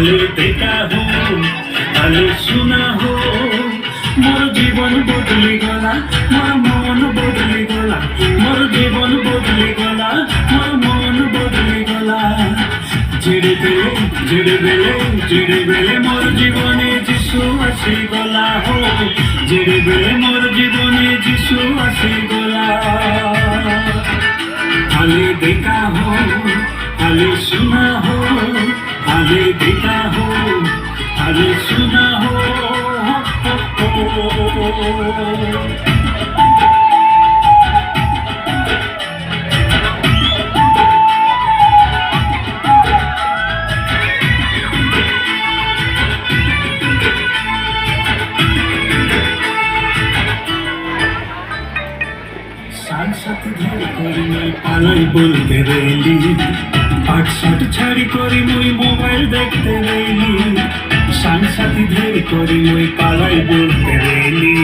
हाले देखा हो हाले सुना हो मोर जीवन बदली गला मोर मन बदली गला मोर जीवन बदली गला मोर मन बदली गला जेड़े बेले मोर जीवने जिसु आसी गला हो जेड़े बेले मोर जीवने जिसु आसी गला हाले देखा हो हाले सुना हो हाले देखा हो हाले सुना हो साथ धर करी मैं पालाई बोलते रेली आठ साठ छाड़ी करी मुई मोबाइल देखते रेली साथी धर करी मुई पालाई बोलते रेली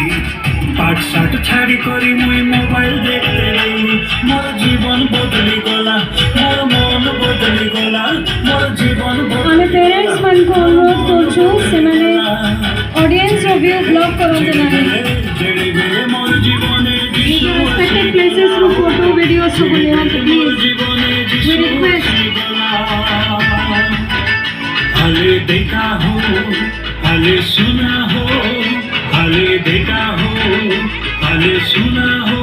आठ साठ छाड़ी करी मुई मोबाइल देखते रेली मोर जीवन बदली गला मोर मन बदली गला मोर जीवन আমি পেরেন্টস মানকো অনুরোধ করছো সেমানে অডিয়েন্স রিভিউ ব্লগ করতে নাই जेड़े बेले मोर जीवने respected places through photo videos to bole हम please we request हाले देखा हो हाले सुना हो हाले देखा हो हाले सुना हो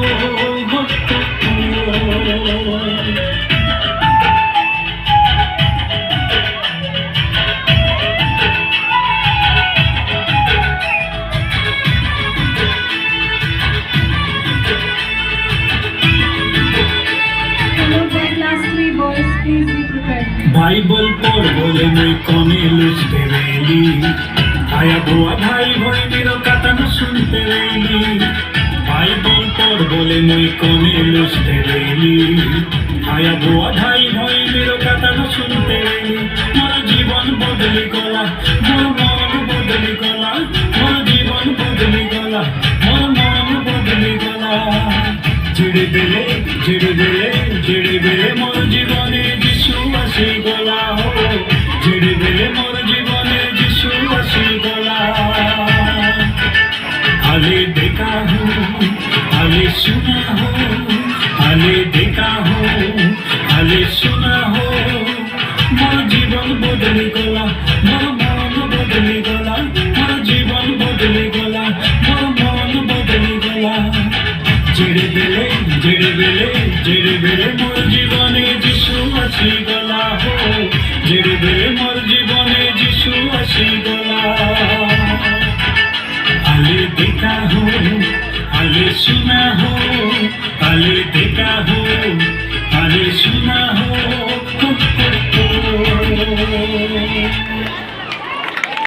बाइबल पढ़ बोले मैं कौने लुचते रेली आया बुआ भाई भाई मेरो कथन सुनते रेली बाइबल पढ़ बोले मैं कौने लुचते रेली आया बुआ भाई भाई मेरो कथन सुनते रेली मोर जीवन बदली गला मोर मन बदली गला मोर जीवन बदली गला मोर मन बदली गला जेड़े बेले मोर जीवने जिसु आसी गला हो जेड़े बेले मोर जीवने जिसु आसी गला हाले देखा हो हाले सुना हो हाले देखा हो हाले सुना हो मोर जीवन बदली गला मोर मन बदली गला मोर जीवन बदली गला मोर मन बदली गला जेड़े बेले मोर जीवने जिसु आसी गला हो जेड़े बेले मोर जीवने जिसु आसी गला हाले देखा हो हाले सुना हो हाले देखा हो हाले सुना